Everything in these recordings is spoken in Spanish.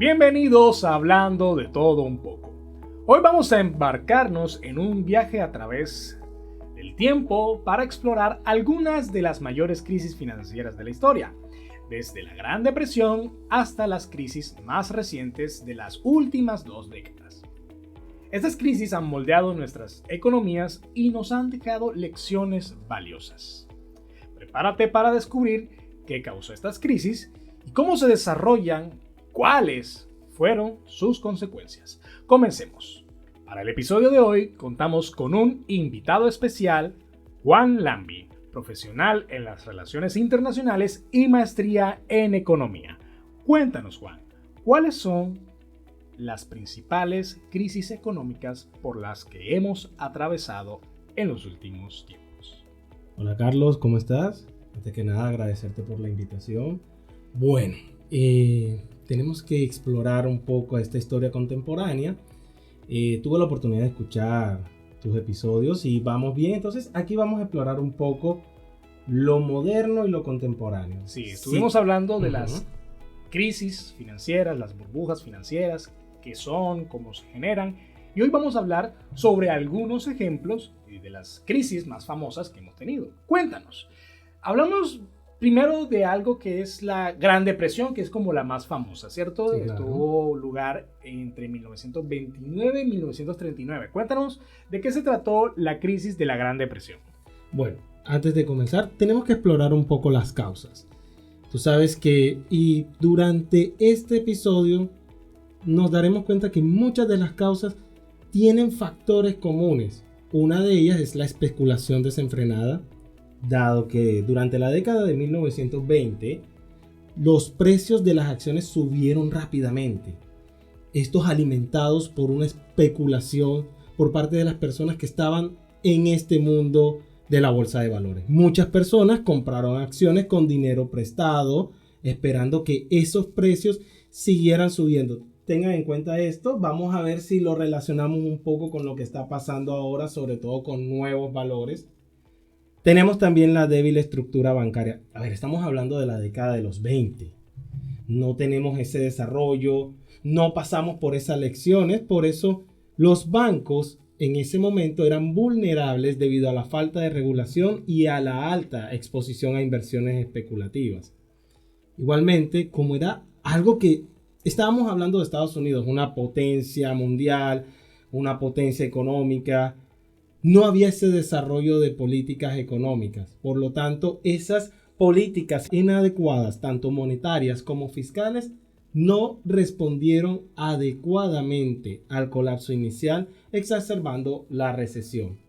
Bienvenidos a Hablando de Todo Un Poco. Hoy vamos a embarcarnos en un viaje a través del tiempo para explorar algunas de las mayores crisis financieras de la historia, desde la Gran Depresión hasta las crisis más recientes de las últimas 2 décadas. Estas crisis han moldeado nuestras economías y nos han dejado lecciones valiosas. Prepárate para descubrir qué causó estas crisis y cómo se desarrollan, cuáles fueron sus consecuencias. Comencemos. Para el episodio de hoy contamos con un invitado especial, Juan Lambi, profesional en las relaciones internacionales y maestría en economía. Cuéntanos, Juan, ¿cuáles son las principales crisis económicas por las que hemos atravesado en los últimos tiempos? Hola Carlos, ¿cómo estás? Antes que nada agradecerte por la invitación. Bueno, tenemos que explorar un poco esta historia contemporánea. Tuve la oportunidad de escuchar tus episodios y vamos bien. Entonces aquí vamos a explorar un poco lo moderno y lo contemporáneo. Sí, estuvimos hablando de las crisis financieras, las burbujas financieras, qué son, cómo se generan. Y hoy vamos a hablar sobre algunos ejemplos de las crisis más famosas que hemos tenido. Cuéntanos. Hablamos primero de algo que es la Gran Depresión, que es como la más famosa, ¿cierto? Sí, claro. Tuvo lugar entre 1929 y 1939. Cuéntanos de qué se trató la crisis de la Gran Depresión. Bueno, antes de comenzar, tenemos que explorar un poco las causas. Tú sabes que, y durante este episodio, nos daremos cuenta que muchas de las causas tienen factores comunes. Una de ellas es la especulación desenfrenada, dado que durante la década de 1920 los precios de las acciones subieron rápidamente. Estos alimentados por una especulación por parte de las personas que estaban en este mundo de la bolsa de valores. Muchas personas compraron acciones con dinero prestado, esperando que esos precios siguieran subiendo. Tengan en cuenta esto, vamos a ver si lo relacionamos un poco con lo que está pasando ahora, sobre todo con nuevos valores. Tenemos también la débil estructura bancaria. A ver, estamos hablando de la década de los 20. No tenemos ese desarrollo, no pasamos por esas lecciones, por eso los bancos en ese momento eran vulnerables debido a la falta de regulación y a la alta exposición a inversiones especulativas. Igualmente, como era algo que estábamos hablando de Estados Unidos, una potencia mundial, una potencia económica, no había ese desarrollo de políticas económicas. Por lo tanto, esas políticas inadecuadas, tanto monetarias como fiscales, no respondieron adecuadamente al colapso inicial, exacerbando la recesión.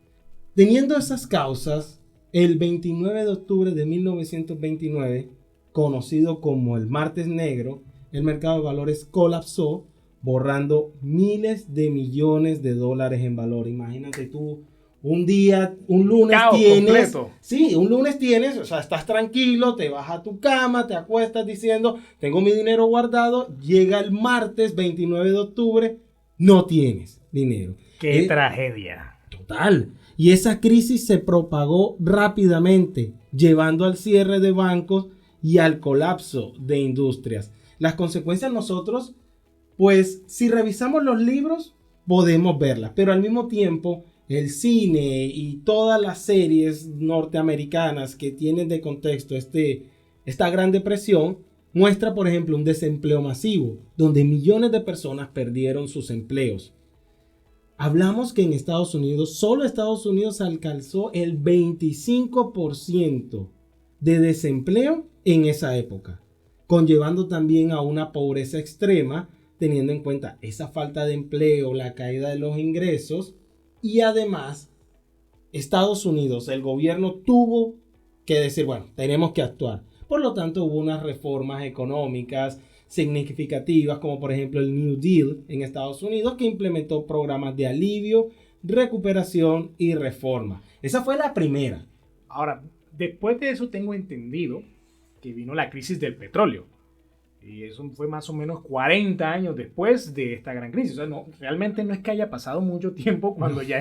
Teniendo esas causas, el 29 de octubre de 1929, conocido como el Martes Negro, el mercado de valores colapsó, borrando miles de millones de dólares en valor. Imagínate tú, un lunes Caos tienes, completo. sí, un lunes tienes, o sea, estás tranquilo, te vas a tu cama, te acuestas diciendo, tengo mi dinero guardado, llega el martes 29 de octubre, no tienes dinero. ¡Qué tragedia! Total. Y esa crisis se propagó rápidamente, llevando al cierre de bancos y al colapso de industrias. Las consecuencias nosotros, pues, si revisamos los libros, podemos verlas, pero al mismo tiempo el cine y todas las series norteamericanas que tienen de contexto esta Gran Depresión muestra, por ejemplo, un desempleo masivo, donde millones de personas perdieron sus empleos. Hablamos que en Estados Unidos, solo Estados Unidos alcanzó el 25% de desempleo en esa época, conllevando también a una pobreza extrema, teniendo en cuenta esa falta de empleo, la caída de los ingresos. Y además, Estados Unidos, el gobierno tuvo que decir, bueno, tenemos que actuar. Por lo tanto, hubo unas reformas económicas significativas, como por ejemplo el New Deal en Estados Unidos, que implementó programas de alivio, recuperación y reforma. Esa fue la primera. Ahora, después de eso tengo entendido que vino la crisis del petróleo. Y eso fue más o menos 40 años después de esta gran crisis. O sea, realmente no es que haya pasado mucho tiempo cuando ya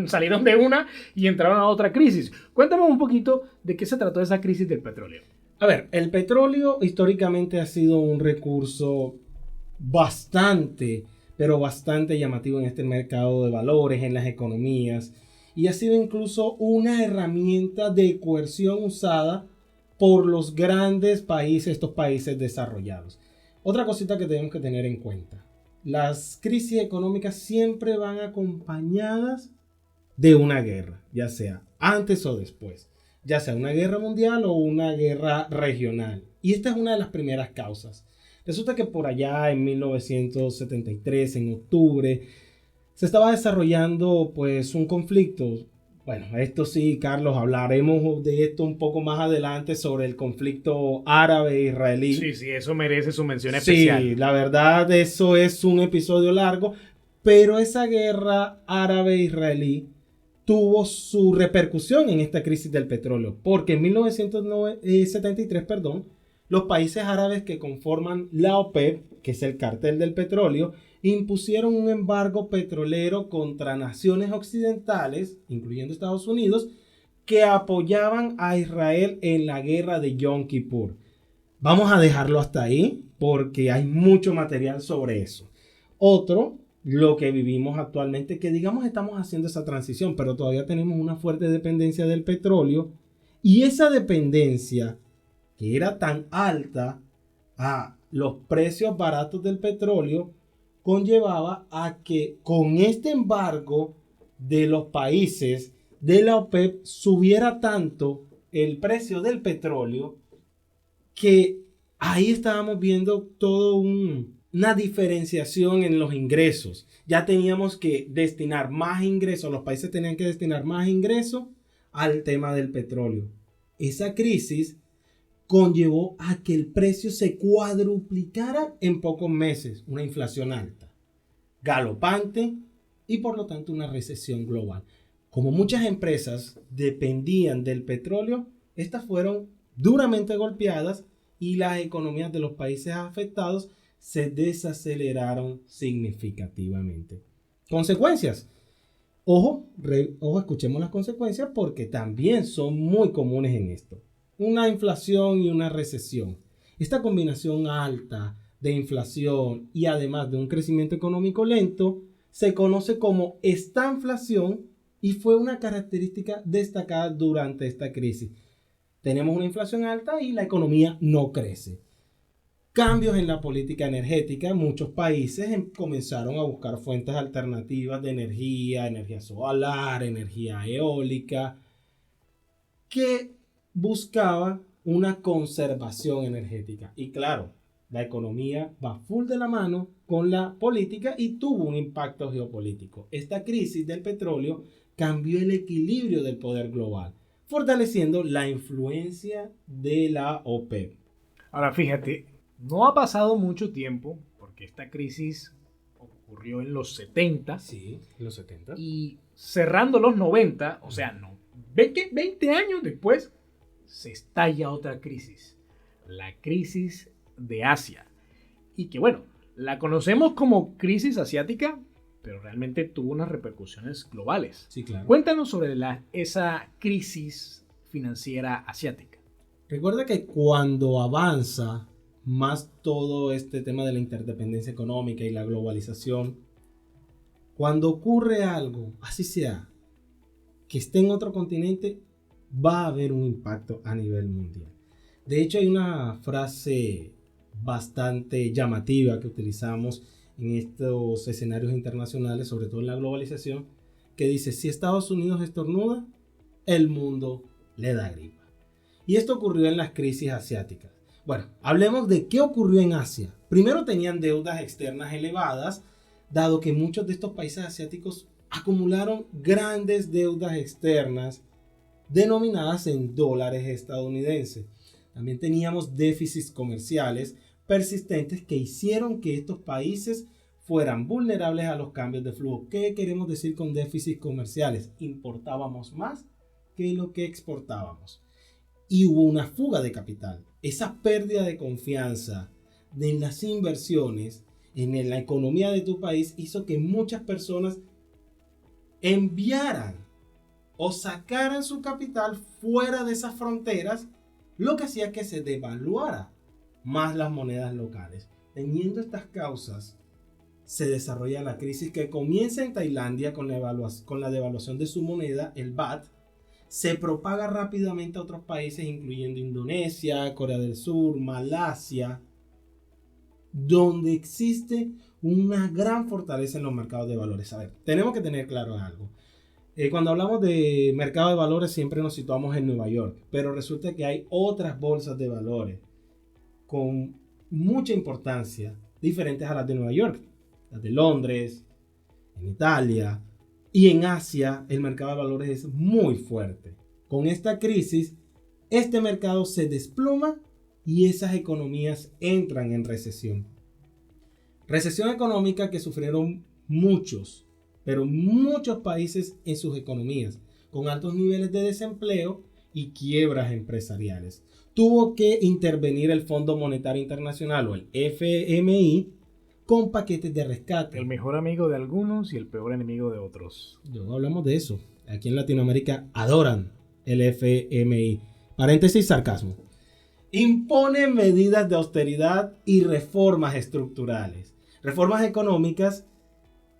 salieron de una y entraron a otra crisis. Cuéntame un poquito de qué se trató esa crisis del petróleo. A ver, el petróleo históricamente ha sido un recurso bastante, pero bastante llamativo en este mercado de valores, en las economías, y ha sido incluso una herramienta de coerción usada por los grandes países, estos países desarrollados. Otra cosita que tenemos que tener en cuenta: las crisis económicas siempre van acompañadas de una guerra, ya sea antes o después, ya sea una guerra mundial o una guerra regional. Y esta es una de las primeras causas. Resulta que por allá en 1973, en octubre, se estaba desarrollando pues un conflicto. Bueno, esto sí, Carlos, hablaremos de esto un poco más adelante sobre el conflicto árabe-israelí. Sí, sí, eso merece su mención Sí, especial. la verdad, eso es un episodio largo, pero esa guerra árabe-israelí tuvo su repercusión en esta crisis del petróleo, porque en 1973, perdón, los países árabes que conforman la OPEP, que es el cartel del petróleo, impusieron un embargo petrolero contra naciones occidentales, incluyendo Estados Unidos, que apoyaban a Israel en la guerra de Yom Kippur. Vamos a dejarlo hasta ahí porque hay mucho material sobre eso. Otro, lo que vivimos actualmente, que digamos estamos haciendo esa transición, pero todavía tenemos una fuerte dependencia del petróleo, y esa dependencia que era tan alta a los precios baratos del petróleo conllevaba a que con este embargo de los países de la OPEP subiera tanto el precio del petróleo que ahí estábamos viendo una diferenciación en los ingresos. Ya teníamos que destinar más ingresos, los países tenían que destinar más ingresos al tema del petróleo. Esa crisis conllevó a que el precio se cuadruplicara en pocos meses, una inflación alta, galopante y por lo tanto una recesión global. Como muchas empresas dependían del petróleo, estas fueron duramente golpeadas y las economías de los países afectados se desaceleraron significativamente. Consecuencias. Ojo, escuchemos las consecuencias porque también son muy comunes en esto. Una inflación y una recesión. Esta combinación alta de inflación y además de un crecimiento económico lento se conoce como estanflación y fue una característica destacada durante esta crisis. Tenemos una inflación alta y la economía no crece. Cambios en la política energética. Muchos países comenzaron a buscar fuentes alternativas de energía solar, energía eólica, que buscaba una conservación energética. Y claro, la economía va full de la mano con la política y tuvo un impacto geopolítico. Esta crisis del petróleo cambió el equilibrio del poder global, fortaleciendo la influencia de la OPEP. Ahora fíjate, no ha pasado mucho tiempo porque esta crisis ocurrió en los 70. Sí, los 70. Y cerrando los 90, o sea, no, 20 años después, se estalla otra crisis. La crisis de Asia. Y que bueno, la conocemos como crisis asiática, pero realmente tuvo unas repercusiones globales. Sí, claro. Cuéntanos sobre esa crisis financiera asiática. Recuerda que cuando avanza más todo este tema de la interdependencia económica y la globalización, cuando ocurre algo, así sea, que esté en otro continente, va a haber un impacto a nivel mundial. De hecho, hay una frase bastante llamativa que utilizamos en estos escenarios internacionales, sobre todo en la globalización, que dice: si Estados Unidos estornuda, el mundo le da gripa. Y esto ocurrió en las crisis asiáticas. Bueno, hablemos de qué ocurrió en Asia. Primero, tenían deudas externas elevadas, dado que muchos de estos países asiáticos acumularon grandes deudas externas denominadas en dólares estadounidenses. También teníamos déficits comerciales persistentes que hicieron que estos países fueran vulnerables a los cambios de flujo. ¿Qué queremos decir con déficits comerciales? Importábamos más que lo que exportábamos. Y hubo una fuga de capital. Esa pérdida de confianza en las inversiones, en la economía de tu país, hizo que muchas personas enviaran o sacaran su capital fuera de esas fronteras, lo que hacía que se devaluara más las monedas locales. Teniendo estas causas, se desarrolla la crisis que comienza en Tailandia con la devaluación de su moneda, el baht, se propaga rápidamente a otros países, incluyendo Indonesia, Corea del Sur, Malasia, donde existe una gran fortaleza en los mercados de valores. A ver, tenemos que tener claro algo. Cuando hablamos de mercado de valores siempre nos situamos en Nueva York, pero resulta que hay otras bolsas de valores con mucha importancia, diferentes a las de Nueva York, las de Londres, en Italia y en Asia. El mercado de valores es muy fuerte. Con esta crisis, este mercado se desploma y esas economías entran en recesión. Recesión económica que sufrieron muchos países en sus economías, con altos niveles de desempleo y quiebras empresariales. Tuvo que intervenir el Fondo Monetario Internacional o el FMI con paquetes de rescate. El mejor amigo de algunos y el peor enemigo de otros. Luego hablamos de eso. Aquí en Latinoamérica adoran el FMI. Paréntesis, sarcasmo. Impone medidas de austeridad y reformas estructurales. Reformas económicas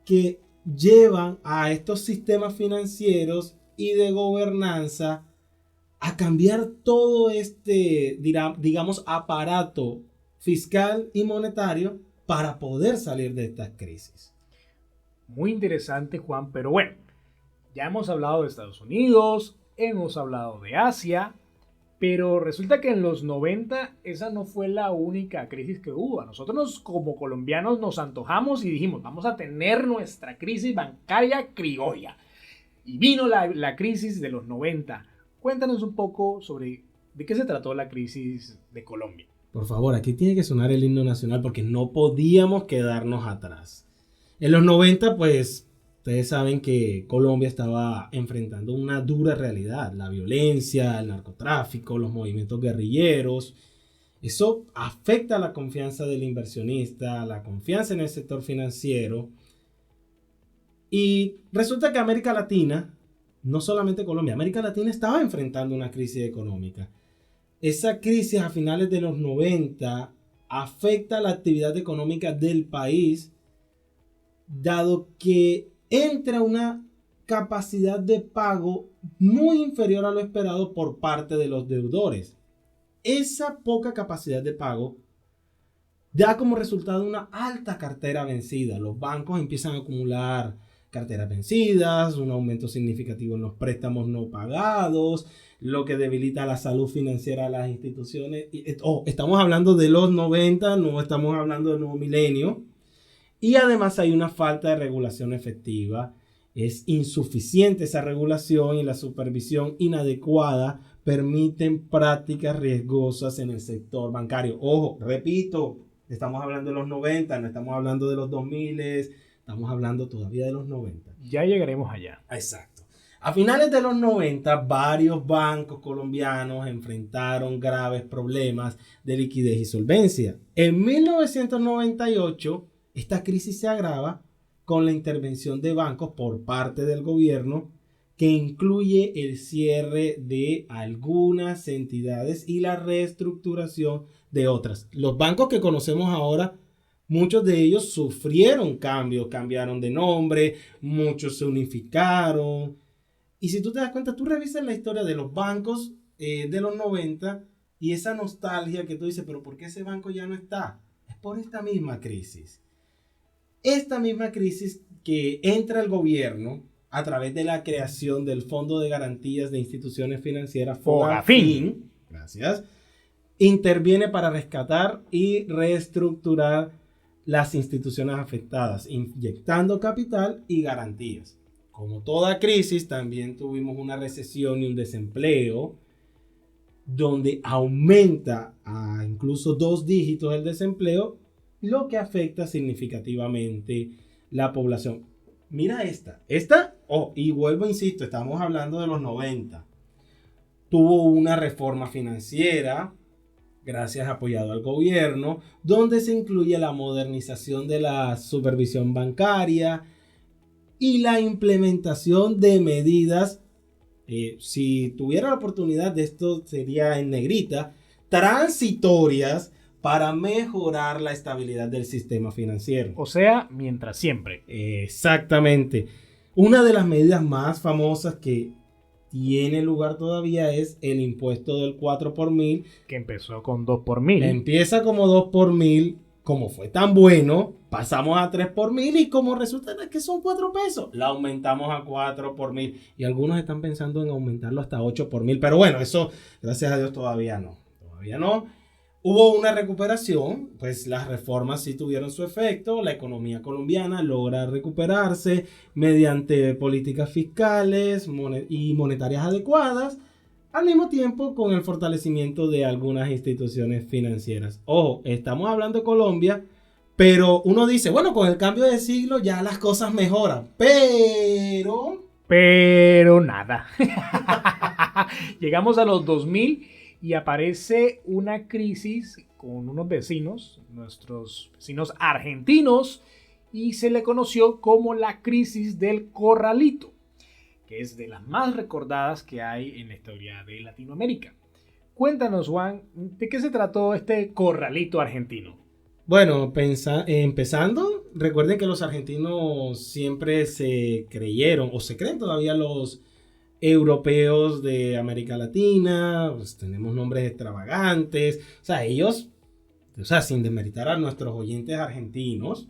que llevan a estos sistemas financieros y de gobernanza a cambiar todo este, digamos, aparato fiscal y monetario para poder salir de estas crisis. Muy interesante, Juan, pero bueno, ya hemos hablado de Estados Unidos, hemos hablado de Asia, pero resulta que en los 90 esa no fue la única crisis que hubo. Nosotros como colombianos nos antojamos y dijimos, vamos a tener nuestra crisis bancaria criolla. Y vino la crisis de los 90. Cuéntanos un poco sobre de qué se trató la crisis de Colombia. Por favor, aquí tiene que sonar el himno nacional porque no podíamos quedarnos atrás. En los 90, pues, ustedes saben que Colombia estaba enfrentando una dura realidad. La violencia, el narcotráfico, los movimientos guerrilleros. Eso afecta la confianza del inversionista, la confianza en el sector financiero. Y resulta que América Latina, no solamente Colombia, América Latina estaba enfrentando una crisis económica. Esa crisis a finales de los 90 afecta la actividad económica del país, dado que entra una capacidad de pago muy inferior a lo esperado por parte de los deudores. Esa poca capacidad de pago da como resultado una alta cartera vencida. Los bancos empiezan a acumular carteras vencidas, un aumento significativo en los préstamos no pagados, lo que debilita la salud financiera de las instituciones. Estamos hablando de los 90, no estamos hablando del nuevo milenio. Y además hay una falta de regulación efectiva. Es insuficiente esa regulación y la supervisión inadecuada permiten prácticas riesgosas en el sector bancario. Ojo, repito, estamos hablando de los 90, no estamos hablando de los 2000, estamos hablando todavía de los 90. Ya llegaremos allá. Exacto. A finales de los 90, varios bancos colombianos enfrentaron graves problemas de liquidez y solvencia. En 1998, esta crisis se agrava con la intervención de bancos por parte del gobierno, que incluye el cierre de algunas entidades y la reestructuración de otras. Los bancos que conocemos ahora, muchos de ellos sufrieron cambios, cambiaron de nombre, muchos se unificaron. Y si tú te das cuenta, tú revisas la historia de los bancos de los 90 y esa nostalgia que tú dices, pero ¿por qué ese banco ya no está? Es por esta misma crisis. Esta misma crisis que entra el gobierno a través de la creación del Fondo de Garantías de Instituciones Financieras, FOGAFIN, gracias, interviene para rescatar y reestructurar las instituciones afectadas, inyectando capital y garantías. Como toda crisis, también tuvimos una recesión y un desempleo, donde aumenta a incluso 2 dígitos el desempleo, lo que afecta significativamente la población. Mira y vuelvo, insisto, estamos hablando de los 90. Tuvo una reforma financiera, gracias apoyado al gobierno, donde se incluye la modernización de la supervisión bancaria y la implementación de medidas, si tuviera la oportunidad de esto sería en negrita, transitorias para mejorar la estabilidad del sistema financiero. O sea, mientras siempre. Exactamente. Una de las medidas más famosas que tiene lugar todavía es el impuesto del 4 por mil. Que empezó con 2 por mil. Empieza como 2 por mil. Como fue tan bueno, pasamos a 3 por mil y como resulta que son 4 pesos, la aumentamos a 4 por mil. Y algunos están pensando en aumentarlo hasta 8 por mil. Pero bueno, eso, gracias a Dios, todavía no. Todavía no. Hubo una recuperación, pues las reformas sí tuvieron su efecto. La economía colombiana logra recuperarse mediante políticas fiscales y monetarias adecuadas, al mismo tiempo con el fortalecimiento de algunas instituciones financieras. Ojo, estamos hablando de Colombia, pero uno dice, bueno, con el cambio de siglo ya las cosas mejoran, Pero nada. Llegamos a los 2000 y aparece una crisis con unos vecinos, nuestros vecinos argentinos, y se le conoció como la crisis del Corralito, que es de las más recordadas que hay en la historia de Latinoamérica. Cuéntanos, Juan, ¿de qué se trató este Corralito argentino? Bueno, empezando, recuerden que los argentinos siempre se creyeron, o se creen todavía los europeos de América Latina, pues tenemos nombres extravagantes, o sea, ellos, sin demeritar a nuestros oyentes argentinos,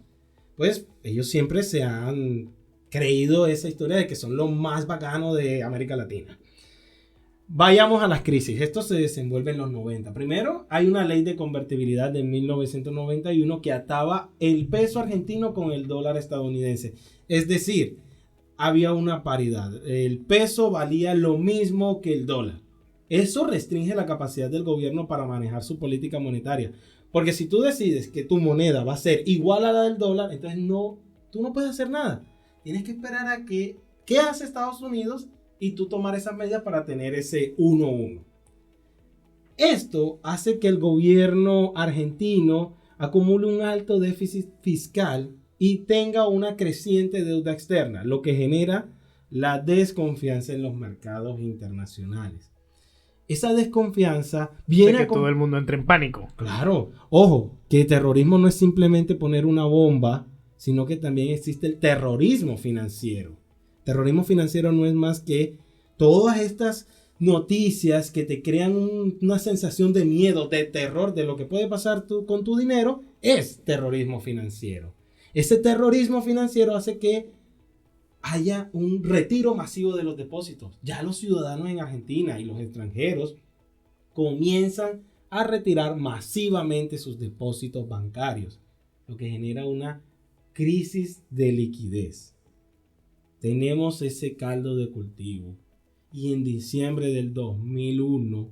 pues ellos siempre se han creído esa historia de que son lo más bacano de América Latina. Vayamos a las crisis. Esto se desenvuelve en los 90. Primero, hay una ley de convertibilidad de 1991 que ataba el peso argentino con el dólar estadounidense. Es decir, había una paridad. El peso valía lo mismo que el dólar. Eso restringe la capacidad del gobierno para manejar su política monetaria. Porque si tú decides que tu moneda va a ser igual a la del dólar, entonces tú no puedes hacer nada. Tienes que esperar a que, ¿qué hace Estados Unidos? Y tú tomar esas medidas para tener ese 1-1. Esto hace que el gobierno argentino acumule un alto déficit fiscal y tenga una creciente deuda externa, lo que genera la desconfianza en los mercados internacionales. Esa desconfianza viene de que todo el mundo entre en pánico. Claro, ojo, que terrorismo no es simplemente poner una bomba, sino que también existe el terrorismo financiero. Terrorismo financiero no es más que todas estas noticias que te crean una sensación de miedo, de terror, de lo que puede pasar con tu dinero, es terrorismo financiero. Ese terrorismo financiero hace que haya un retiro masivo de los depósitos. Ya los ciudadanos en Argentina y los extranjeros comienzan a retirar masivamente sus depósitos bancarios, lo que genera una crisis de liquidez. Tenemos ese caldo de cultivo y en diciembre del 2001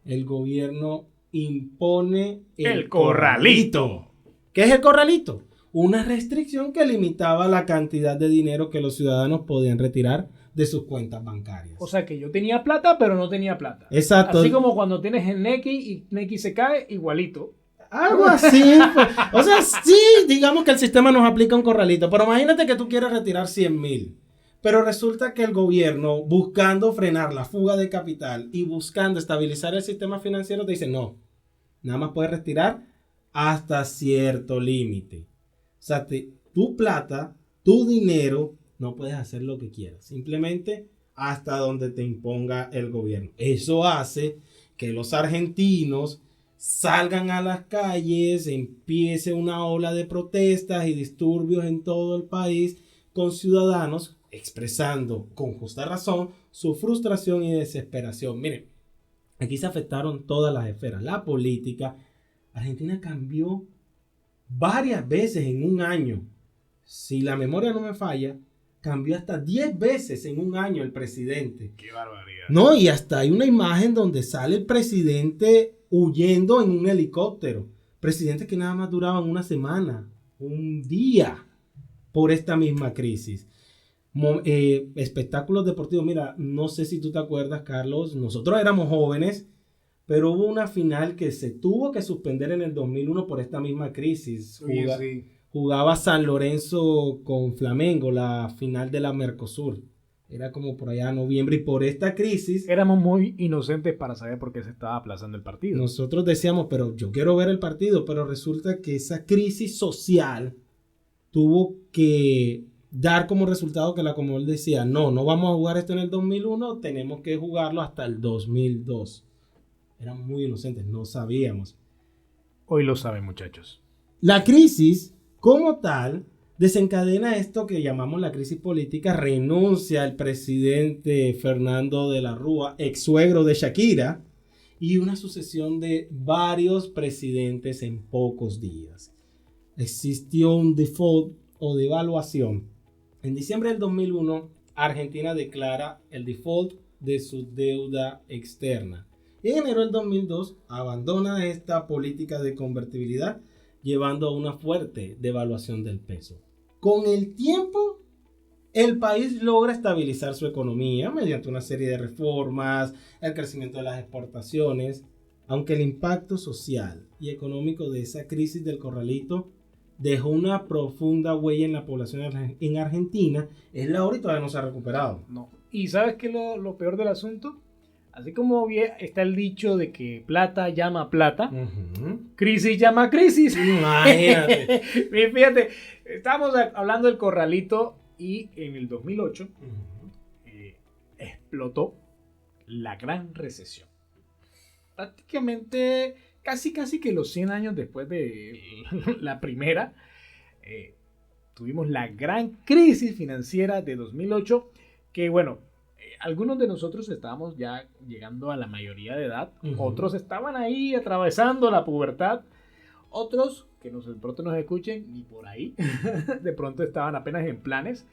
el gobierno impone el Corralito. ¿Qué es el Corralito? Una restricción que limitaba la cantidad de dinero que los ciudadanos podían retirar de sus cuentas bancarias. O sea que yo tenía plata, pero no tenía plata. Exacto. Así como cuando tienes el Nequi y Nequi se cae, igualito. Algo así. Pues. O sea, sí, digamos que el sistema nos aplica un corralito, pero imagínate que tú quieres retirar 100,000. Pero resulta que el gobierno, buscando frenar la fuga de capital y buscando estabilizar el sistema financiero, te dice, no, nada más puedes retirar hasta cierto límite. O sea, tu plata, tu dinero, no puedes hacer lo que quieras. Simplemente hasta donde te imponga el gobierno. Eso hace que los argentinos salgan a las calles, empiece una ola de protestas y disturbios en todo el país con ciudadanos expresando con justa razón su frustración y desesperación. Miren, aquí se afectaron todas las esferas. La política. Argentina cambió varias veces en un año. Si la memoria no me falla, cambió hasta 10 veces en un año el presidente. ¡Qué barbaridad! No, y hasta hay una imagen donde sale el presidente huyendo en un helicóptero. Presidentes que nada más duraban una semana, un día, por esta misma crisis. Espectáculos deportivos. Mira, no sé si tú te acuerdas, Carlos, nosotros éramos jóvenes, pero hubo una final que se tuvo que suspender en el 2001 por esta misma crisis. Jugaba San Lorenzo con Flamengo, la final de la Mercosur. Era como por allá noviembre y por esta crisis Éramos muy inocentes para saber por qué se estaba aplazando el partido. nosotros decíamos, pero yo quiero ver el partido, pero resulta que esa crisis social tuvo que dar como resultado que la Conmebol decía, no vamos a jugar esto en el 2001, tenemos que jugarlo hasta el 2002. Éramos muy inocentes, no sabíamos. Hoy lo saben, muchachos. La crisis, como tal, desencadena esto que llamamos la crisis política. Renuncia el presidente Fernando de la Rúa, ex suegro de Shakira, y una sucesión de varios presidentes en pocos días. Existió un default o devaluación. En diciembre del 2001, Argentina declara el default de su deuda externa. Y en enero del 2002 abandona esta política de convertibilidad, llevando a una fuerte devaluación del peso. Con el tiempo, el país logra estabilizar su economía mediante una serie de reformas, el crecimiento de las exportaciones, aunque el impacto social y económico de esa crisis del corralito dejó una profunda huella en la población en Argentina, es la hora y todavía no se ha recuperado. No. ¿Y sabes qué es lo peor del asunto? Así como está el dicho de que plata llama plata, crisis llama crisis. Imagínate. Y fíjate, estamos hablando del corralito y en el 2008 explotó la gran recesión. Prácticamente casi que los 100 años después de la primera, tuvimos la gran crisis financiera de 2008, que bueno, algunos de nosotros estábamos ya llegando a la mayoría de edad, otros estaban ahí atravesando la pubertad, otros que de pronto nos escuchen y por ahí de pronto estaban apenas en planes,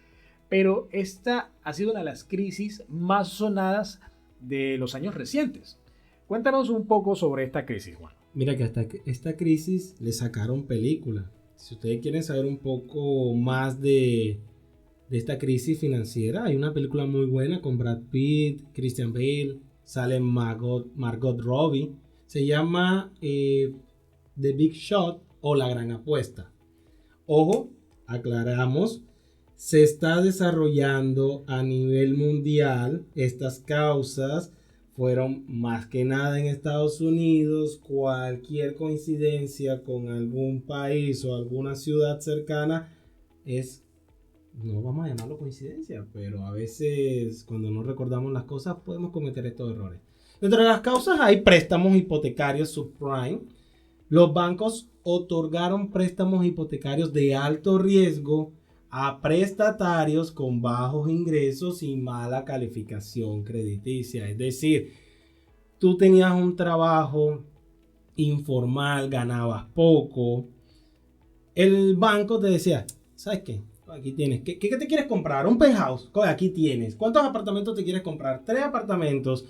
pero esta ha sido una de las crisis más sonadas de los años recientes. Cuéntanos un poco sobre esta crisis, Juan. Mira que hasta esta crisis le sacaron película. Si ustedes quieren saber un poco más de esta crisis financiera, hay una película muy buena con Brad Pitt, Christian Bale, sale Margot Robbie. Se llama The Big Shot o La Gran Apuesta. Ojo, aclaramos, se está desarrollando a nivel mundial. Estas causas fueron más que nada en Estados Unidos. Cualquier coincidencia con algún país o alguna ciudad cercana no vamos a llamarlo coincidencia, pero a veces cuando no recordamos las cosas podemos cometer estos errores. Dentro de las causas hay préstamos hipotecarios subprime. Los bancos otorgaron préstamos hipotecarios de alto riesgo a prestatarios con bajos ingresos y mala calificación crediticia. Es decir, tú tenías un trabajo informal, ganabas poco. El banco te decía, ¿sabes qué? Aquí tienes. ¿Qué te quieres comprar? Un penthouse. Aquí tienes. ¿Cuántos apartamentos te quieres comprar? 3 apartamentos.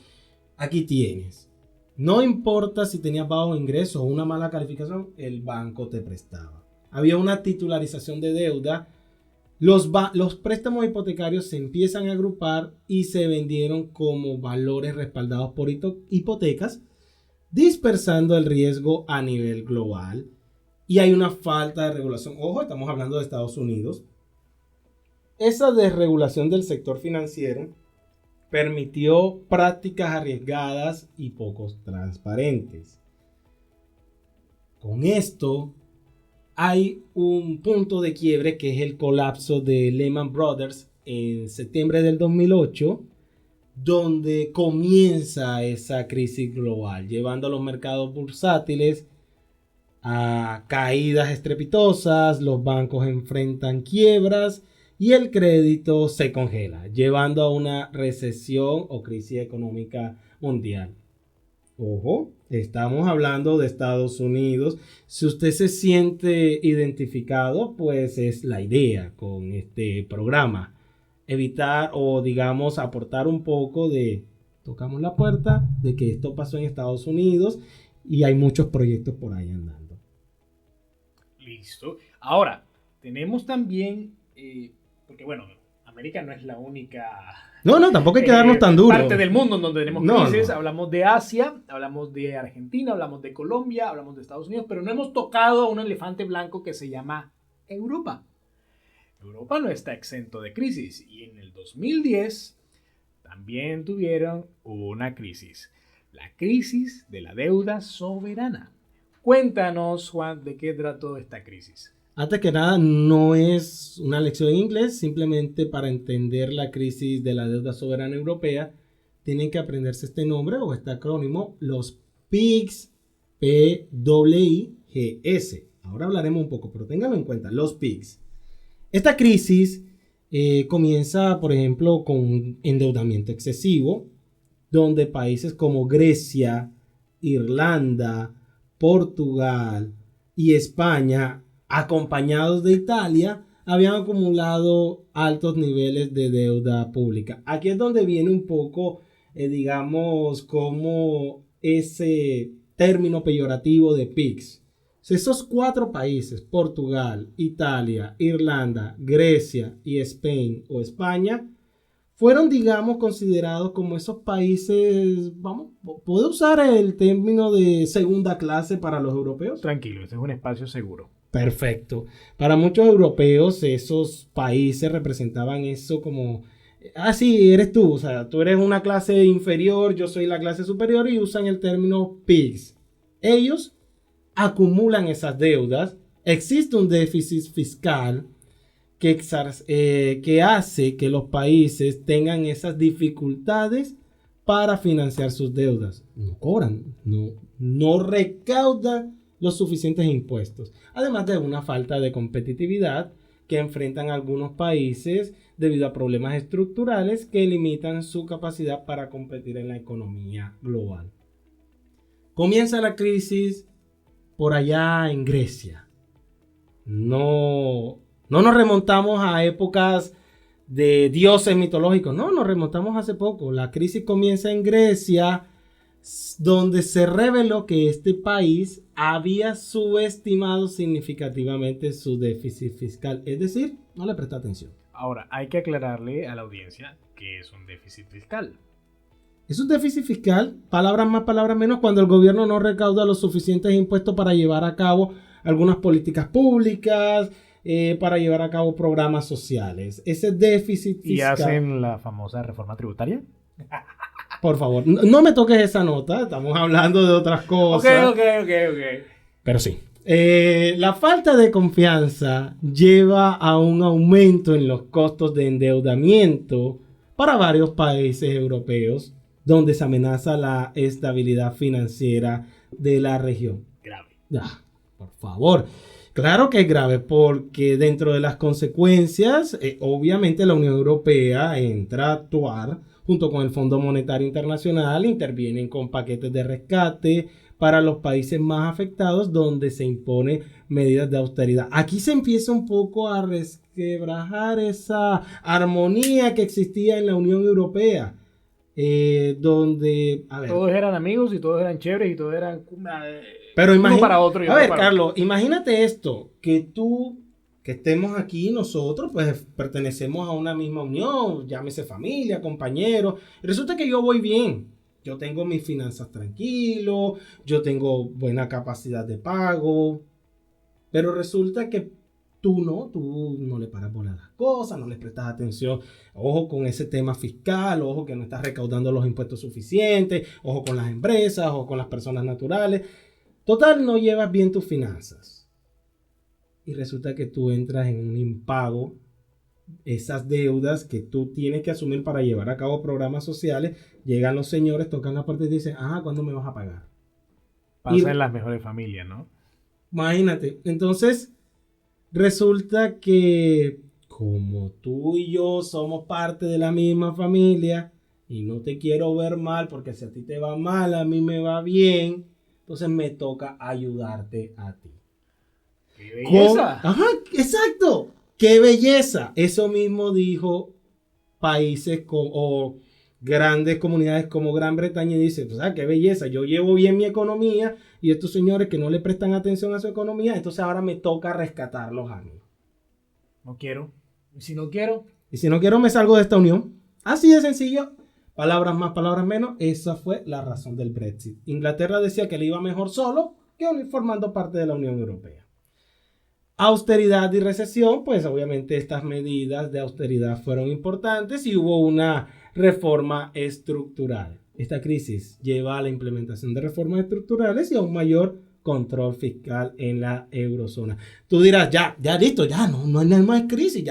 Aquí tienes. No importa si tenías bajo ingreso o una mala calificación, el banco te prestaba. Había una titularización de deuda. Los préstamos hipotecarios se empiezan a agrupar y se vendieron como valores respaldados por hipotecas, dispersando el riesgo a nivel global. Y hay una falta de regulación. Ojo, estamos hablando de Estados Unidos. Esa desregulación del sector financiero permitió prácticas arriesgadas y poco transparentes. Con esto hay un punto de quiebre que es el colapso de Lehman Brothers en septiembre del 2008, donde comienza esa crisis global, llevando a los mercados bursátiles a caídas estrepitosas, los bancos enfrentan quiebras y el crédito se congela, llevando a una recesión o crisis económica mundial. Ojo, estamos hablando de Estados Unidos. Si usted se siente identificado, pues es la idea con este programa. Evitar o digamos aportar un poco de, tocamos la puerta de que esto pasó en Estados Unidos y hay muchos proyectos por ahí andando. Listo. Ahora, tenemos también, porque bueno, América no es la única... No, tampoco hay que darnos tan duro. Parte del mundo en donde tenemos crisis. No. Hablamos de Asia, hablamos de Argentina, hablamos de Colombia, hablamos de Estados Unidos, pero no hemos tocado un elefante blanco que se llama Europa. Europa no está exento de crisis y en el 2010 también tuvieron una crisis, la crisis de la deuda soberana. Cuéntanos, Juan, de qué trató esta crisis. Antes que nada, no es una lección en inglés, simplemente para entender la crisis de la deuda soberana europea, tienen que aprenderse este nombre o este acrónimo, los PIGS, P-I-G-S. Ahora hablaremos un poco, pero ténganlo en cuenta, los PIGS. Esta crisis comienza, por ejemplo, con endeudamiento excesivo, donde países como Grecia, Irlanda, Portugal y España, acompañados de Italia, habían acumulado altos niveles de deuda pública. Aquí es donde viene un poco, digamos, como ese término peyorativo de PIGS. Esos 4 países, Portugal, Italia, Irlanda, Grecia y España, fueron, digamos, considerados como esos países, ¿puedo usar el término de segunda clase para los europeos? Tranquilo, este es un espacio seguro. Perfecto. Para muchos europeos, esos países representaban eso como, sí, eres tú, o sea, tú eres una clase inferior, yo soy la clase superior y usan el término PIGS. Ellos acumulan esas deudas, existe un déficit fiscal que hace que los países tengan esas dificultades para financiar sus deudas. No cobran, no recaudan los suficientes impuestos, además de una falta de competitividad que enfrentan algunos países debido a problemas estructurales que limitan su capacidad para competir en la economía global. Comienza la crisis por allá en Grecia. No nos remontamos a épocas de dioses mitológicos, no, nos remontamos hace poco. La crisis comienza en Grecia, donde se reveló que este país había subestimado significativamente su déficit fiscal, es decir, no le presta atención. Ahora, hay que aclararle a la audiencia que es un déficit fiscal. Es un déficit fiscal, palabras más, palabras menos, cuando el gobierno no recauda los suficientes impuestos para llevar a cabo algunas políticas públicas, para llevar a cabo programas sociales. Ese déficit fiscal... ¿Y hacen la famosa reforma tributaria? Por favor, no me toques esa nota, estamos hablando de otras cosas. Ok. Pero sí. La falta de confianza lleva a un aumento en los costos de endeudamiento para varios países europeos, donde se amenaza la estabilidad financiera de la región. Grave. Por favor. Claro que es grave porque dentro de las consecuencias, obviamente la Unión Europea entra a actuar junto con el Fondo Monetario Internacional, intervienen con paquetes de rescate para los países más afectados donde se imponen medidas de austeridad. Aquí se empieza un poco a resquebrajar esa armonía que existía en la Unión Europea. Donde todos eran amigos y todos eran chéveres y todos eran pero uno para otro y a ver, para Carlos, imagínate esto, que estemos aquí nosotros, pues pertenecemos a una misma unión, llámese familia, compañeros, y resulta que yo voy bien, yo tengo mis finanzas tranquilos, yo tengo buena capacidad de pago, pero resulta que tú no le paras bola a las cosas, no les prestas atención, ojo con ese tema fiscal, ojo que no estás recaudando los impuestos suficientes, ojo con las empresas, ojo con las personas naturales. Total, no llevas bien tus finanzas. Y resulta que tú entras en un impago, esas deudas que tú tienes que asumir para llevar a cabo programas sociales, llegan los señores, tocan la puerta y dicen, ¿cuándo me vas a pagar? Pasa en las mejores familias, ¿no? Imagínate, entonces... Resulta que como tú y yo somos parte de la misma familia y no te quiero ver mal porque si a ti te va mal, a mí me va bien, entonces me toca ayudarte a ti. ¡Qué belleza! Exacto. ¡Qué belleza! Eso mismo dijo países o grandes comunidades como Gran Bretaña y dice, qué belleza, yo llevo bien mi economía y estos señores que no le prestan atención a su economía, entonces ahora me toca rescatarlos a mí. No quiero. ¿Y si no quiero? Y si no quiero me salgo de esta unión. Así de sencillo. Palabras más, palabras menos. Esa fue la razón del Brexit. Inglaterra decía que le iba mejor solo que formando parte de la Unión Europea. austeridad y recesión, pues obviamente estas medidas de austeridad fueron importantes y hubo una reforma estructural. Esta crisis lleva a la implementación de reformas estructurales y a un mayor control fiscal en la eurozona. Tú dirás, ya listo, ya no hay más crisis,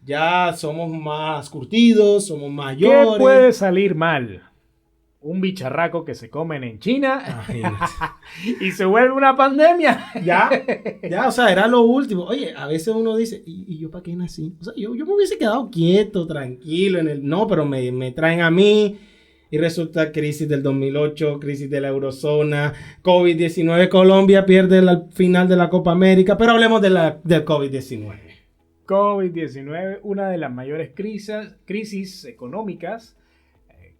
ya somos más curtidos, somos mayores. ¿Qué puede salir mal? Un bicharraco que se comen en China y se vuelve una pandemia. Ya, o sea, era lo último. Oye, a veces uno dice, ¿y yo para qué nací? O sea, yo me hubiese quedado quieto, tranquilo, no, pero me traen a mí. Y resulta crisis del 2008, crisis de la eurozona, COVID-19, Colombia pierde la final de la Copa América, pero hablemos del COVID-19. COVID-19, una de las mayores crisis económicas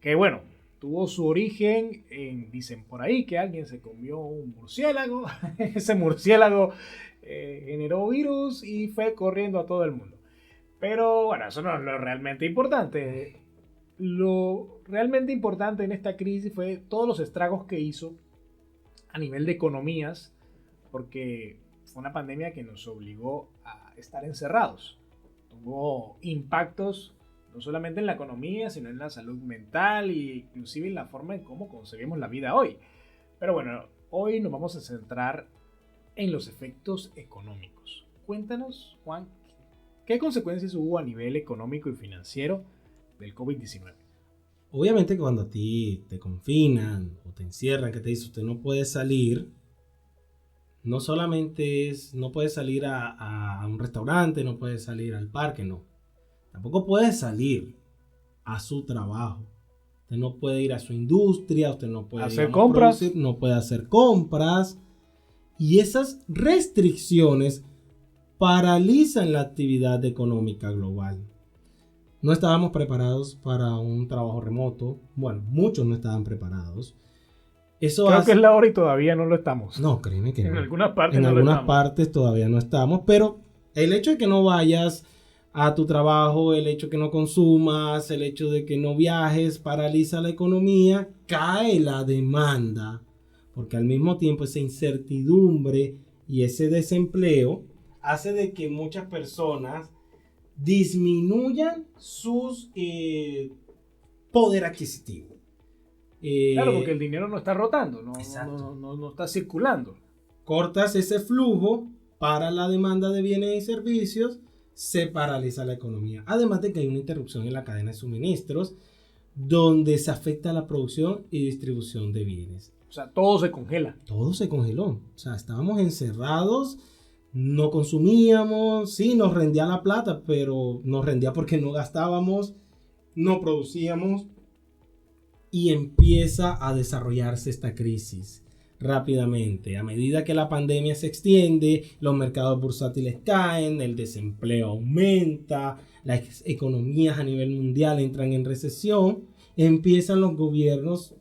que, bueno, tuvo su origen dicen por ahí que alguien se comió un murciélago, ese murciélago generó virus y fue corriendo a todo el mundo. Pero bueno, eso no es lo realmente importante. Lo realmente importante en esta crisis fue todos los estragos que hizo a nivel de economías, porque fue una pandemia que nos obligó a estar encerrados. Tuvo impactos no solamente en la economía, sino en la salud mental e inclusive en la forma en cómo concebimos la vida hoy. Pero bueno, hoy nos vamos a centrar en los efectos económicos. Cuéntanos, Juan, ¿qué consecuencias hubo a nivel económico y financiero del COVID-19? Obviamente cuando a ti te confinan o te encierran, que te dicen usted no puede salir, no solamente no puede salir a un restaurante, no puede salir al parque, no. Tampoco puede salir a su trabajo. Usted no puede ir a su industria, usted no puede hacer compras, producir, no puede hacer compras. Y esas restricciones paralizan la actividad económica global. No estábamos preparados para un trabajo remoto. Bueno, muchos no estaban preparados. Creo que es la hora y todavía no lo estamos. No, créeme que en no. Algunas partes en no algunas lo estamos. partes todavía no estamos, pero el hecho de que no vayas a tu trabajo, el hecho de que no consumas, el hecho de que no viajes, paraliza la economía, cae la demanda, porque al mismo tiempo esa incertidumbre y ese desempleo hace de que muchas personas disminuyan sus poder adquisitivo. Claro, porque el dinero no está rotando, no está circulando. Cortas ese flujo para la demanda de bienes y servicios, se paraliza la economía. Además de que hay una interrupción en la cadena de suministros, donde se afecta la producción y distribución de bienes. O sea, todo se congela. Todo se congeló. O sea, estábamos encerrados, no consumíamos, sí, nos rendía la plata, pero nos rendía porque no gastábamos, no producíamos, y empieza a desarrollarse esta crisis rápidamente. A medida que la pandemia se extiende, los mercados bursátiles caen, el desempleo aumenta, las economías a nivel mundial entran en recesión, empiezan los gobiernos,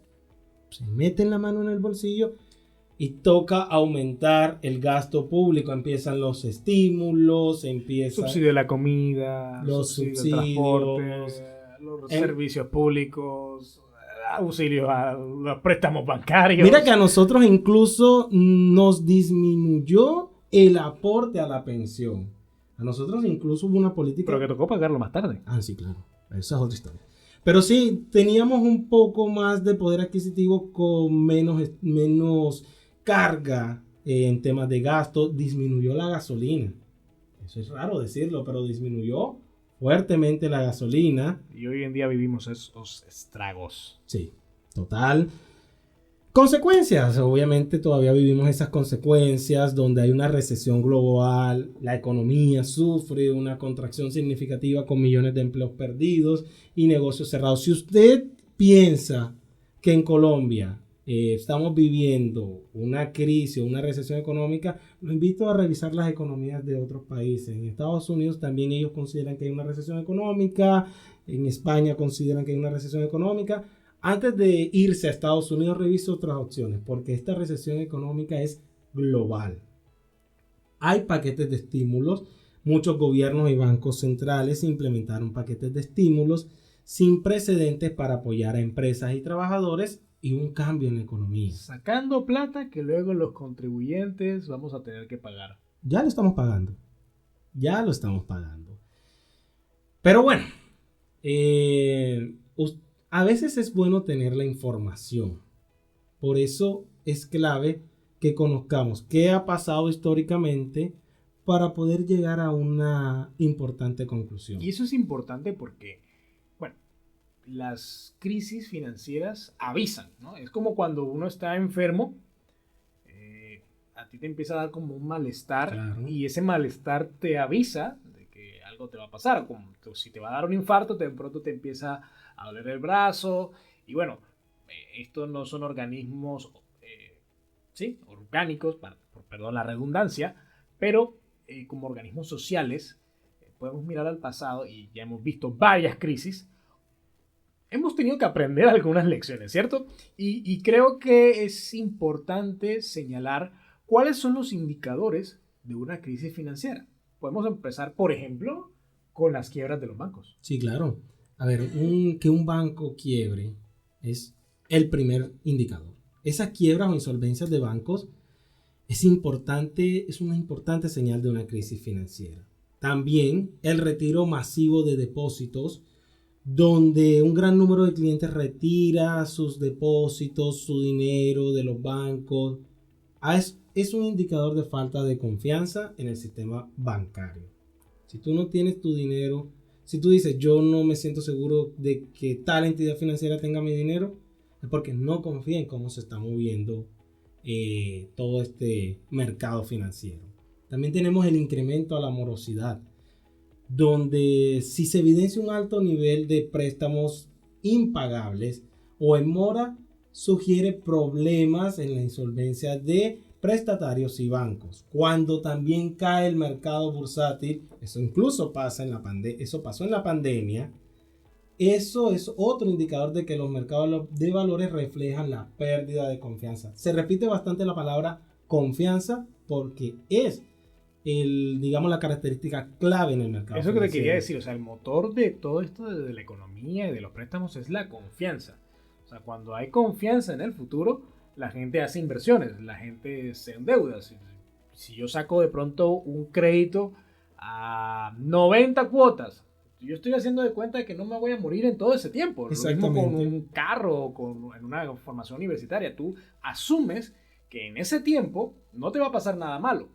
se meten la mano en el bolsillo y toca aumentar el gasto público. Empiezan los estímulos, subsidio de la comida, los subsidio subsidios, del transporte, los servicios públicos, auxilios a los préstamos bancarios. Mira que a nosotros incluso nos disminuyó el aporte a la pensión. A nosotros incluso hubo una política... Pero que tocó pagarlo más tarde. Ah, sí, claro. Esa es otra historia. Pero sí, teníamos un poco más de poder adquisitivo con menos carga en temas de gasto. Disminuyó la gasolina. Eso es raro decirlo, pero disminuyó fuertemente la gasolina. Y hoy en día vivimos esos estragos. Sí, total. Consecuencias, obviamente todavía vivimos esas consecuencias donde hay una recesión global, la economía sufre una contracción significativa con millones de empleos perdidos y negocios cerrados. Si usted piensa que en Colombia estamos viviendo una crisis o una recesión económica, lo invito a revisar las economías de otros países. En Estados Unidos también ellos consideran que hay una recesión económica, en España consideran que hay una recesión económica. Antes de irse a Estados Unidos, revise otras opciones, porque esta recesión económica es global. Hay paquetes de estímulos. Muchos gobiernos y bancos centrales implementaron paquetes de estímulos sin precedentes para apoyar a empresas y trabajadores y un cambio en la economía. Sacando plata que luego los contribuyentes vamos a tener que pagar. Ya lo estamos pagando. ya lo estamos pagando. Pero bueno, a veces es bueno tener la información. Por eso es clave que conozcamos qué ha pasado históricamente para poder llegar a una importante conclusión. Y eso es importante porque, bueno, las crisis financieras avisan, ¿no? Es como cuando uno está enfermo, a ti te empieza a dar como un malestar, Claro. y ese malestar te avisa de que algo te va a pasar, como si te va a dar un infarto, de pronto te empieza a doler el brazo, y bueno, estos no son organismos, sí, orgánicos, perdón la redundancia, pero como organismos sociales, podemos mirar al pasado y ya hemos visto varias crisis. Hemos tenido que aprender algunas lecciones, ¿cierto? Y creo que es importante señalar cuáles son los indicadores de una crisis financiera. Podemos empezar, por ejemplo, con las quiebras de los bancos. Sí, claro. A ver, que un banco quiebre es el primer indicador. Esas quiebras o insolvencias de bancos es una importante señal de una crisis financiera. También el retiro masivo de depósitos, donde un gran número de clientes retira sus depósitos, su dinero de los bancos, es un indicador de falta de confianza en el sistema bancario. Si tú no tienes tu dinero, si tú dices yo no me siento seguro de que tal entidad financiera tenga mi dinero, es porque no confía en cómo se está moviendo todo este mercado financiero. También tenemos el incremento a la morosidad, donde si se evidencia un alto nivel de préstamos impagables o en mora, sugiere problemas en la insolvencia de prestatarios y bancos. Cuando también cae el mercado bursátil, eso incluso pasa eso pasó en la pandemia. Eso es otro indicador de que los mercados de valores reflejan la pérdida de confianza. Se repite bastante la palabra confianza porque es digamos, la característica clave en el mercado. Eso que te quería decir, o sea, el motor de todo esto de la economía y de los préstamos es la confianza. O sea, cuando hay confianza en el futuro, la gente hace inversiones, la gente se endeuda. Si yo saco de pronto un crédito a 90 cuotas, yo estoy haciendo de cuenta de que no me voy a morir en todo ese tiempo. Lo mismo con un carro o en una formación universitaria. Tú asumes que en ese tiempo no te va a pasar nada malo.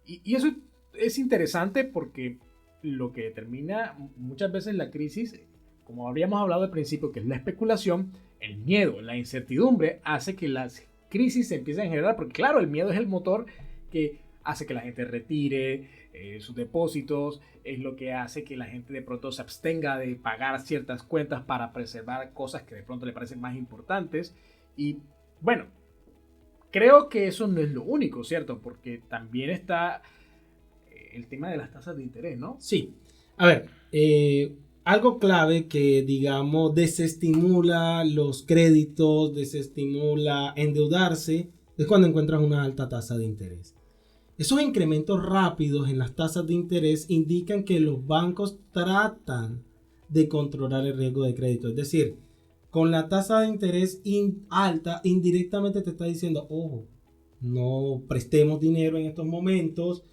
Y eso es interesante porque lo que determina muchas veces la crisis, como habíamos hablado al principio, que es la especulación, el miedo, la incertidumbre, hace que las crisis se empiecen a generar, porque claro, el miedo es el motor que hace que la gente retire sus depósitos, es lo que hace que la gente de pronto se abstenga de pagar ciertas cuentas para preservar cosas que de pronto le parecen más importantes. Y bueno, creo que eso no es lo único, ¿cierto? Porque también está el tema de las tasas de interés, ¿no? Sí. A ver, algo clave que, digamos, desestimula los créditos, desestimula endeudarse, es cuando encuentras una alta tasa de interés. Esos incrementos rápidos en las tasas de interés indican que los bancos tratan de controlar el riesgo de crédito. Es decir, con la tasa de interés alta, indirectamente te está diciendo, ojo, no prestemos dinero en estos momentos,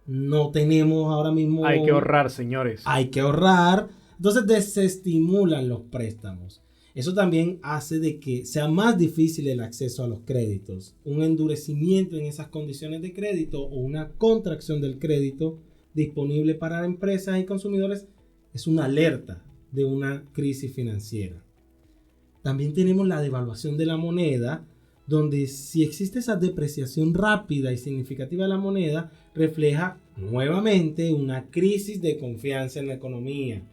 no tenemos ahora mismo... Hay que ahorrar, señores. Hay que ahorrar. Entonces desestimulan los préstamos. Eso también hace de que sea más difícil el acceso a los créditos. Un endurecimiento en esas condiciones de crédito o una contracción del crédito disponible para empresas y consumidores es una alerta de una crisis financiera. También tenemos la devaluación de la moneda, donde si existe esa depreciación rápida y significativa de la moneda, refleja nuevamente una crisis de confianza en la economía.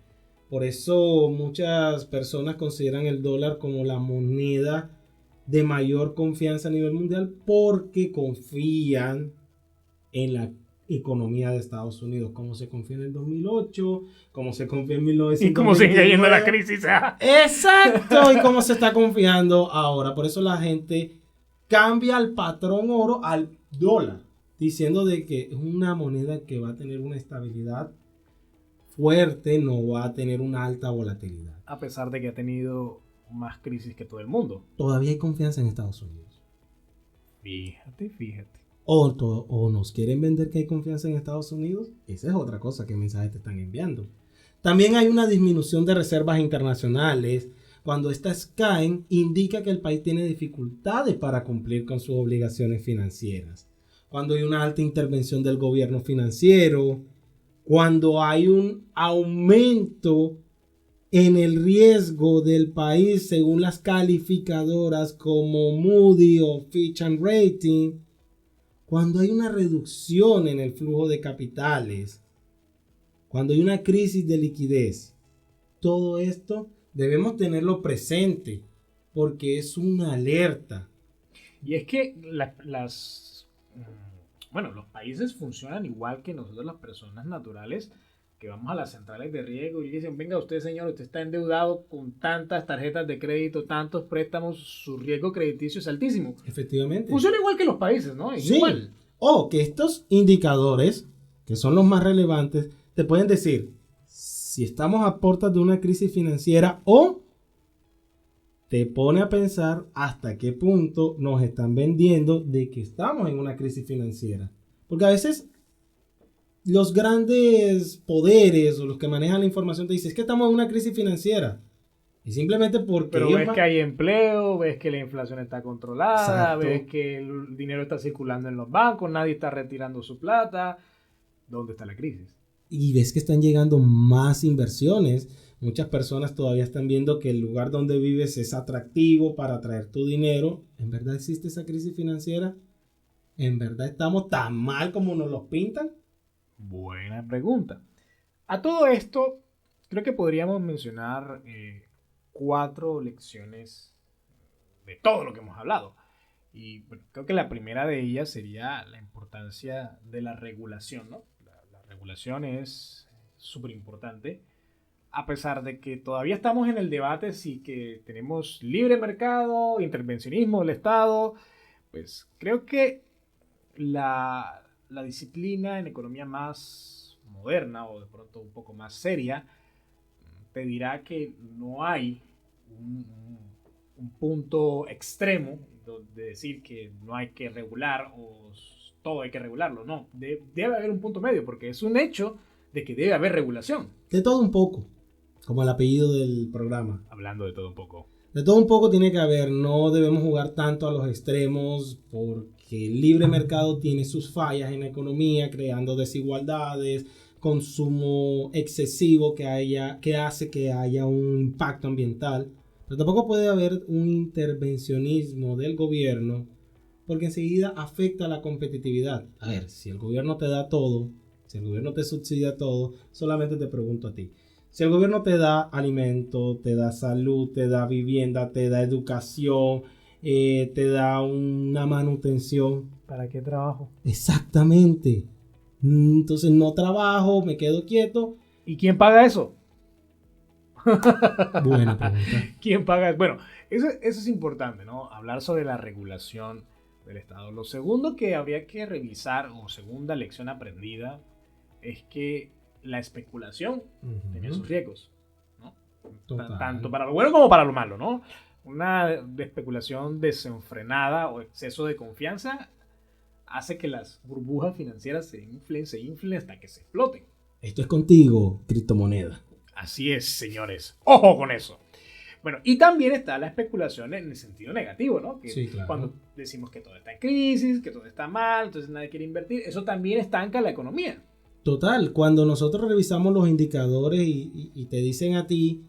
Por eso muchas personas consideran el dólar como la moneda de mayor confianza a nivel mundial porque confían en la economía de Estados Unidos, como se confía en el 2008, como se confía en 1929. Y como sigue yendo la crisis. Exacto, y cómo se está confiando ahora. Por eso la gente cambia el patrón oro al dólar, diciendo de que es una moneda que va a tener una estabilidad fuerte, no va a tener una alta volatilidad. A pesar de que ha tenido más crisis que todo el mundo. Todavía hay confianza en Estados Unidos. Fíjate. o nos quieren vender que hay confianza en Estados Unidos. Esa es otra cosa, qué mensaje te están enviando. También hay una disminución de reservas internacionales. Cuando estas caen, indica que el país tiene dificultades para cumplir con sus obligaciones financieras. Cuando hay una alta intervención del gobierno financiero, cuando hay un aumento en el riesgo del país según las calificadoras como Moody o Fitch and Rating, cuando hay una reducción en el flujo de capitales, cuando hay una crisis de liquidez, todo esto debemos tenerlo presente porque es una alerta. Y es que los países funcionan igual que nosotros, las personas naturales, que vamos a las centrales de riesgo y dicen, venga usted señor, usted está endeudado con tantas tarjetas de crédito, tantos préstamos, su riesgo crediticio es altísimo. Efectivamente. Funciona igual que los países, ¿no? Sí. Igual. O que estos indicadores, que son los más relevantes, te pueden decir si estamos a puertas de una crisis financiera o te pone a pensar hasta qué punto nos están vendiendo de que estamos en una crisis financiera. Porque a veces los grandes poderes o los que manejan la información te dicen es que estamos en una crisis financiera. Y simplemente porque... Pero ves que hay empleo, ves que la inflación está controlada, Exacto. ves que el dinero está circulando en los bancos, nadie está retirando su plata. ¿Dónde está la crisis? Y ves que están llegando más inversiones. Muchas personas todavía están viendo que el lugar donde vives es atractivo para atraer tu dinero. ¿En verdad existe esa crisis financiera? ¿En verdad estamos tan mal como nos los pintan? Buena pregunta. A todo esto, creo que podríamos mencionar 4 lecciones de todo lo que hemos hablado. Y bueno, creo que la primera de ellas sería la importancia de la regulación, ¿no? La regulación es súper importante, a pesar de que todavía estamos en el debate si que tenemos libre mercado, intervencionismo del Estado. Pues creo que la disciplina en economía más moderna o de pronto un poco más seria te dirá que no hay un punto extremo de decir que no hay que regular o todo hay que regularlo. No, debe haber un punto medio porque es un hecho de que debe haber regulación. De todo un poco, como el apellido del programa. Hablando de todo un poco. De todo un poco tiene que haber, no debemos jugar tanto a los extremos porque el libre mercado tiene sus fallas en la economía, creando desigualdades, consumo excesivo que hace que haya un impacto ambiental. Pero tampoco puede haber un intervencionismo del gobierno porque enseguida afecta la competitividad. A ver, si el gobierno te da todo, si el gobierno te subsidia todo, solamente te pregunto a ti. Si el gobierno te da alimento, te da salud, te da vivienda, te da educación, te da una manutención. ¿Para qué trabajo? Exactamente. Entonces no trabajo, me quedo quieto. ¿Y quién paga eso? Buena pregunta. ¿Quién paga? Bueno, eso es importante, ¿no? Hablar sobre la regulación del Estado. Lo segundo que habría que revisar, o segunda lección aprendida, es que la especulación tiene sus riesgos, ¿no? Tanto para lo bueno como para lo malo, ¿no? Una especulación desenfrenada o exceso de confianza hace que las burbujas financieras se inflen hasta que se exploten. Esto es contigo, criptomoneda. Así es, señores. ¡Ojo con eso! Bueno, y también está la especulación en el sentido negativo, ¿no? Que sí, claro. Cuando decimos que todo está en crisis, que todo está mal, entonces nadie quiere invertir, eso también estanca la economía. Total, cuando nosotros revisamos los indicadores y te dicen a ti,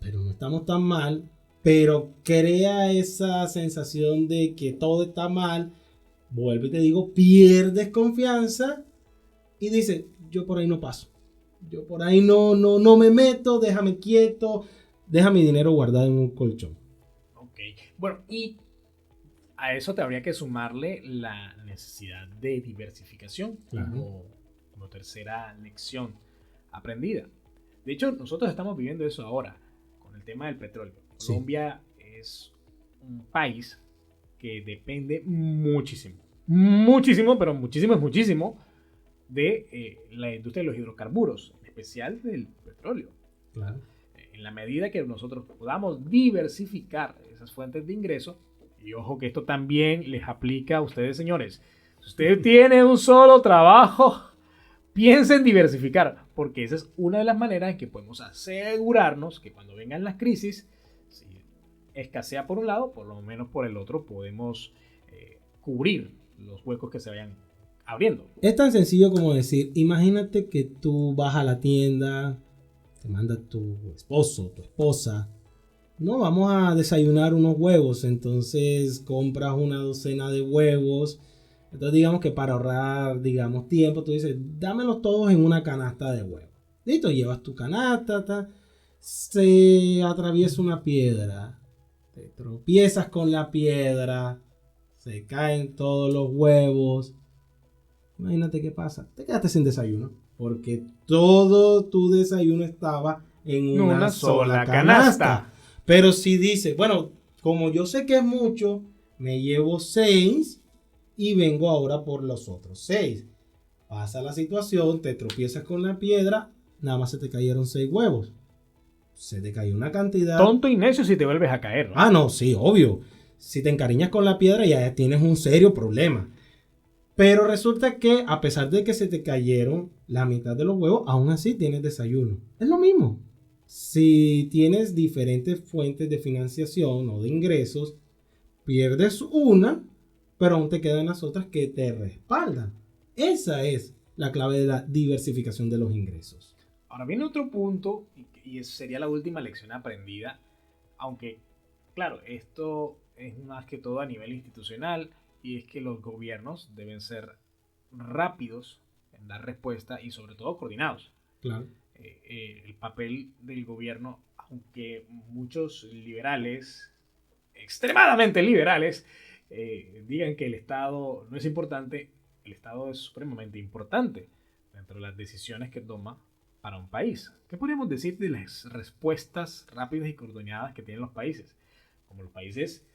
pero no estamos tan mal, pero crea esa sensación de que todo está mal, vuelvo y te digo, pierdes confianza y dices, yo por ahí no paso. Yo por ahí no me meto, déjame quieto, deja mi dinero guardado en un colchón. Ok, bueno, y a eso te habría que sumarle la necesidad de diversificación, claro, como tercera lección aprendida. De hecho, nosotros estamos viviendo eso ahora con el tema del petróleo. Colombia es un país que depende muchísimo, pero muchísimo de la industria de los hidrocarburos, en especial del petróleo. Claro. En la medida que nosotros podamos diversificar esas fuentes de ingreso, y ojo que esto también les aplica a ustedes, señores, Si usted tiene un solo trabajo, piense en diversificar, porque esa es una de las maneras en que podemos asegurarnos que cuando vengan las crisis, si escasea por un lado, por lo menos por el otro, podemos cubrir los huecos que se vayan abriendo. Es tan sencillo como decir, imagínate que tú vas a la tienda, te manda tu esposo, tu esposa, no, vamos a desayunar unos huevos, entonces compras una docena de huevos. Entonces digamos que para ahorrar, digamos, tiempo, tú dices, dámelos todos en una canasta de huevos. Listo, llevas tu canasta, se atraviesa una piedra, te tropiezas con la piedra, se caen todos los huevos. Imagínate qué pasa, te quedaste sin desayuno, porque todo tu desayuno estaba en una sola canasta. Pero si dices, bueno, como yo sé que es mucho, me llevo 6 y vengo ahora por los otros 6. Pasa la situación, te tropiezas con la piedra, nada más se te cayeron 6 huevos. Se te cayó una cantidad. Tonto y necio si te vuelves a caer, ¿no? Ah, no, sí, obvio. Si te encariñas con la piedra ya tienes un serio problema. Pero resulta que a pesar de que se te cayeron la mitad de los huevos, aún así tienes desayuno. Es lo mismo. Si tienes diferentes fuentes de financiación o de ingresos, pierdes una, pero aún te quedan las otras que te respaldan. Esa es la clave de la diversificación de los ingresos. Ahora viene otro punto, y sería la última lección aprendida, aunque, claro, esto es más que todo a nivel institucional, y es que los gobiernos deben ser rápidos en dar respuesta y sobre todo coordinados. Claro. El papel del gobierno, aunque muchos liberales, extremadamente liberales, digan que el Estado no es importante, el Estado es supremamente importante dentro de las decisiones que toma para un país. ¿Qué podríamos decir de las respuestas rápidas y coordinadas que tienen los países? Como los países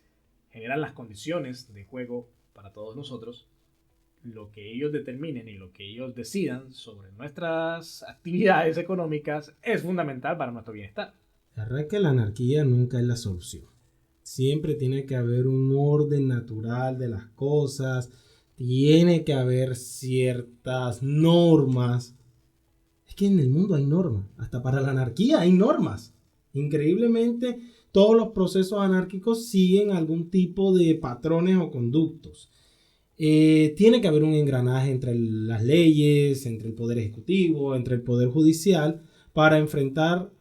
generan las condiciones de juego para todos nosotros, lo que ellos determinen y lo que ellos decidan sobre nuestras actividades económicas es fundamental para nuestro bienestar. La verdad es que la anarquía nunca es la solución. Siempre tiene que haber un orden natural de las cosas, tiene que haber ciertas normas. Es que en el mundo hay normas, hasta para la anarquía hay normas. Increíblemente, todos los procesos anárquicos siguen algún tipo de patrones o conductos. Tiene que haber un engranaje entre las leyes, entre el poder ejecutivo, entre el poder judicial, para enfrentar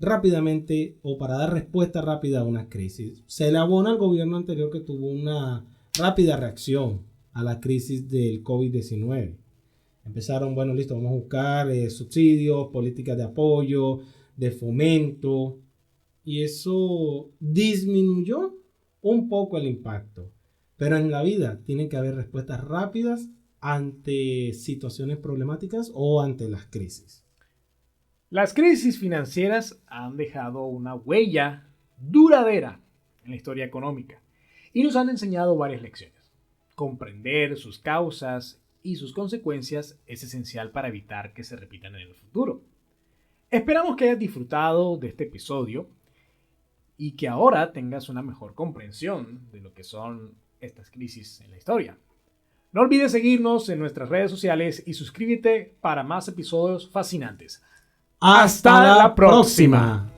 rápidamente o para dar respuesta rápida a una crisis. Se le abona al gobierno anterior que tuvo una rápida reacción a la crisis del COVID-19. Empezaron, bueno, listo, vamos a buscar subsidios, políticas de apoyo, de fomento, y eso disminuyó un poco el impacto. Pero en la vida tienen que haber respuestas rápidas ante situaciones problemáticas o ante las crisis. Las crisis financieras han dejado una huella duradera en la historia económica y nos han enseñado varias lecciones. Comprender sus causas y sus consecuencias es esencial para evitar que se repitan en el futuro. Esperamos que hayas disfrutado de este episodio y que ahora tengas una mejor comprensión de lo que son estas crisis en la historia. No olvides seguirnos en nuestras redes sociales y suscríbete para más episodios fascinantes. ¡Hasta la próxima!